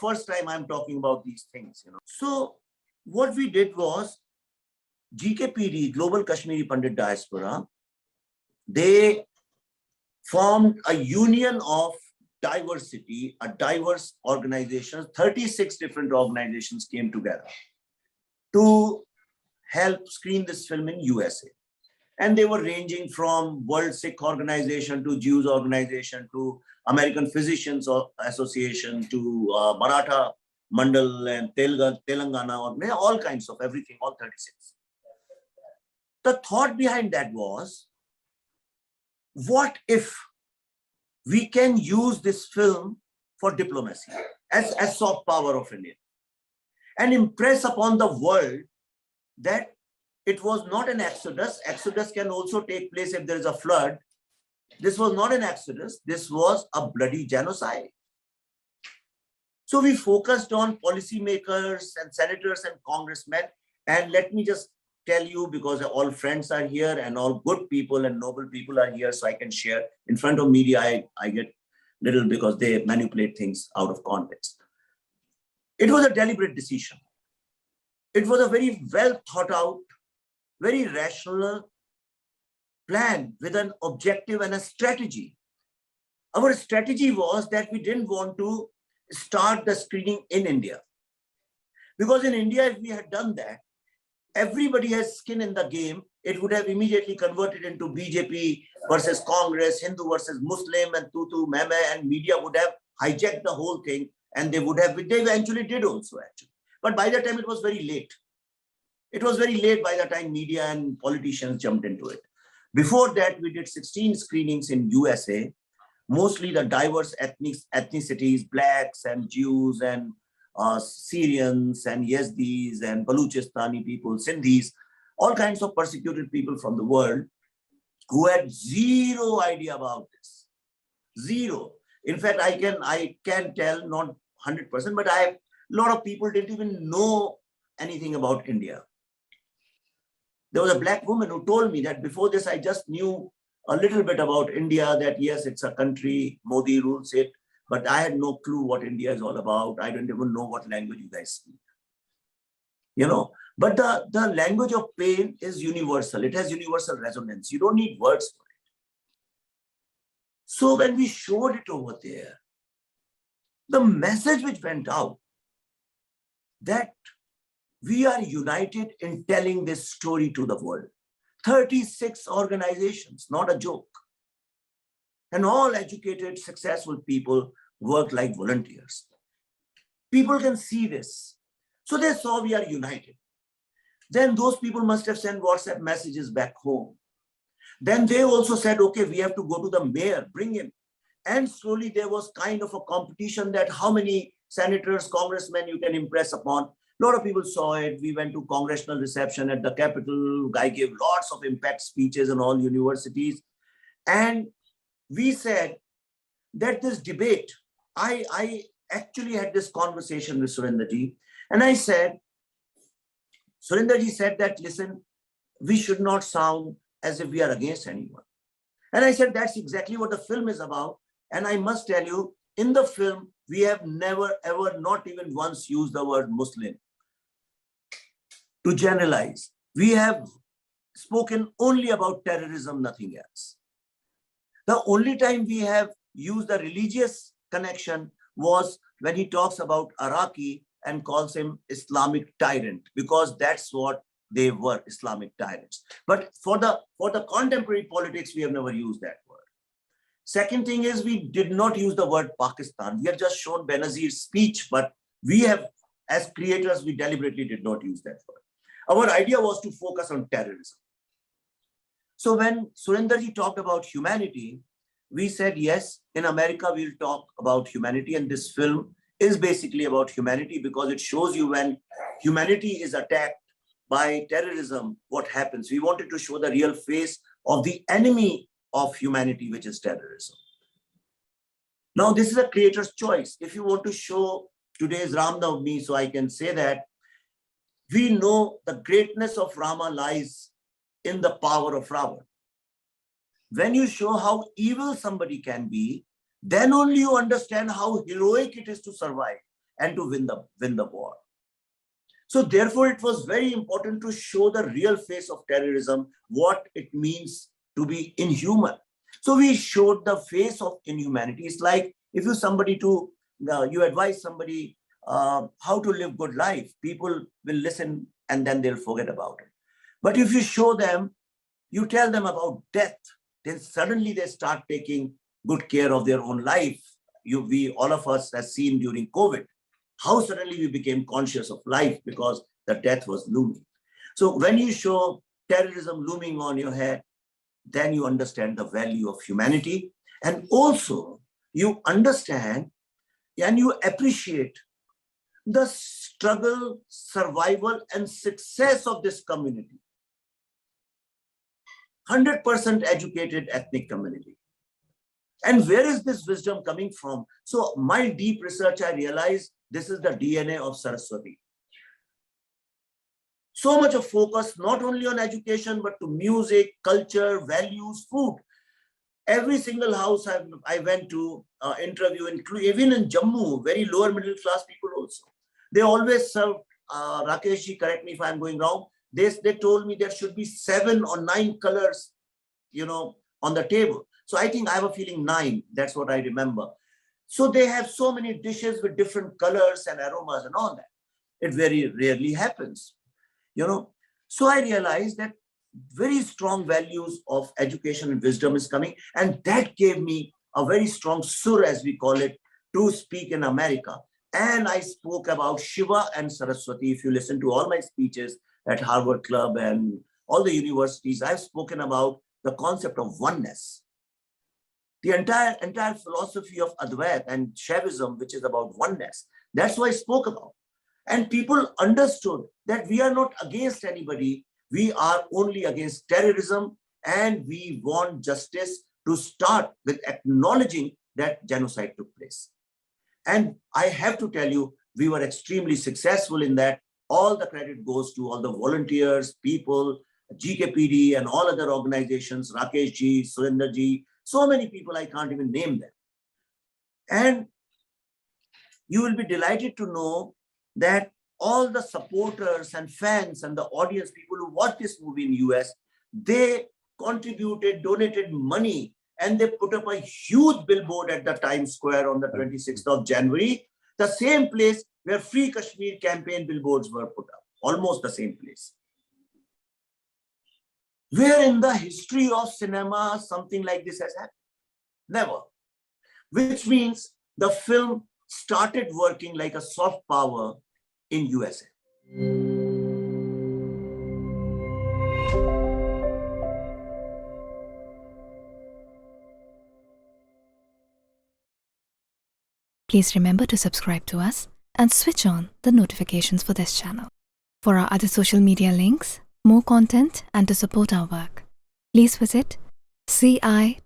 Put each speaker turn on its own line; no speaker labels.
first time I'm talking about these things, you know. So what we did was GKPD, Global Kashmiri Pandit Diaspora, they formed a union of diversity, a diverse organization. 36 different organizations came together to help screen this film in USA. And they were ranging from World Sikh Organization to Jews Organization to American Physicians Association to Maratha Mandal and Telangana, or all kinds of everything, all 36. The thought behind that was, what if we can use this film for diplomacy as soft power of India and impress upon the world that it was not an exodus. Exodus can also take place if there is a flood. This was not an exodus. This was a bloody genocide. So we focused on policymakers and senators and congressmen. And let me just tell you, because all friends are here and all good people and noble people are here, so I can share. In front of media, I get little because they manipulate things out of context. It was a deliberate decision. It was a very well thought out, very rational plan with an objective and a strategy. Our strategy was that we didn't want to start the screening in India. Because in India, if we had done that, everybody has skin in the game. It would have immediately converted into BJP versus Congress, Hindu versus Muslim, and tutu, meme, and media would have hijacked the whole thing. And they eventually did also, actually. But by the time it was very late. It was very late by the time media and politicians jumped into it. Before that, we did 16 screenings in USA, mostly the diverse ethnicities, Blacks and Jews and Syrians and Yezdis and Baluchistani people, Sindhis, all kinds of persecuted people from the world who had zero idea about this. Zero. In fact, I can tell, not 100%, but a lot of people didn't even know anything about India. There was a Black woman who told me that before this, I just knew a little bit about India, that yes, it's a country, Modi rules it, but I had no clue what India is all about. I don't even know what language you guys speak. You know, but the language of pain is universal. It has universal resonance. You don't need words for it. So when we showed it over there, the message which went out, that we are united in telling this story to the world. 36 organizations, not a joke. And all educated, successful people work like volunteers. People can see this. So they saw we are united. Then those people must have sent WhatsApp messages back home. Then they also said, okay, we have to go to the mayor, bring him. And slowly there was kind of a competition that how many senators, congressmen you can impress upon. A lot of people saw it. We went to congressional reception at the Capitol. Guy gave lots of impact speeches in all universities. And we said that this debate, I actually had this conversation with Surendraji. And I said, Surendraji said that, listen, we should not sound as if we are against anyone. And I said, that's exactly what the film is about. And I must tell you, in the film, we have never, ever, not even once used the word Muslim to generalize. We have spoken only about terrorism, nothing else. The only time we have used the religious connection was when he talks about Iraqi and calls him Islamic tyrant, because that's what they were, Islamic tyrants. But for the contemporary politics, we have never used that word. Second thing is, we did not use the word Pakistan. We have just shown Benazir's speech, but we have, as creators, we deliberately did not use that word. Our idea was to focus on terrorism. So when Surendraji talked about humanity, we said, yes, in America, we'll talk about humanity. And this film is basically about humanity, because it shows you when humanity is attacked by terrorism, what happens. We wanted to show the real face of the enemy of humanity, which is terrorism. Now, this is a creator's choice. If you want to show today's Ram Navami, so I can say that we know the greatness of Rama lies in the power of Ravan. When you show how evil somebody can be, then only you understand how heroic it is to survive. and to win the war. So therefore, it was very important to show the real face of terrorism, what it means to be inhuman. So we showed the face of inhumanity. It's like if you advise somebody how to live good life, people will listen and then they'll forget about it. But if you show them, you tell them about death, then suddenly they start taking good care of their own life. All of us have seen during COVID, how suddenly we became conscious of life because the death was looming. So when you show terrorism looming on your head, then you understand the value of humanity. And also you understand and you appreciate the struggle, survival, and success of this community. 100% educated ethnic community. And where is this wisdom coming from? So my deep research, I realized this is the DNA of Saraswati. So much of focus, not only on education, but to music, culture, values, food. Every single house I went to interview, even in Jammu, very lower middle class people also. They always serve, Rakesh ji, correct me if I'm going wrong, they told me there should be 7 or 9 colors, on the table. So I think I have a feeling 9, that's what I remember. So they have so many dishes with different colors and aromas and all that. It very rarely happens, So I realized that very strong values of education and wisdom is coming. And that gave me a very strong sur, as we call it, to speak in America. And I spoke about Shiva and Saraswati. If you listen to all my speeches at Harvard Club and all the universities, I've spoken about the concept of oneness. The entire philosophy of Advait and Shaivism, which is about oneness, that's what I spoke about. And people understood that we are not against anybody. We are only against terrorism, and we want justice to start with acknowledging that genocide took place. And I have to tell you, we were extremely successful in that. All the credit goes to all the volunteers, people, GKPD and all other organizations, Rakesh ji, Surinder ji, so many people, I can't even name them. And you will be delighted to know that all the supporters and fans and the audience, people who watch this movie in US, they contributed, donated money, and they put up a huge billboard at the Times Square on the 26th of January, the same place where Free Kashmir campaign billboards were put up, almost the same place. Where in the history of cinema something like this has happened? Never. Which means the film started working like a soft power in USA.
Please remember to subscribe to us and switch on the notifications for this channel. For our other social media links, more content, and to support our work, please visit citti.net.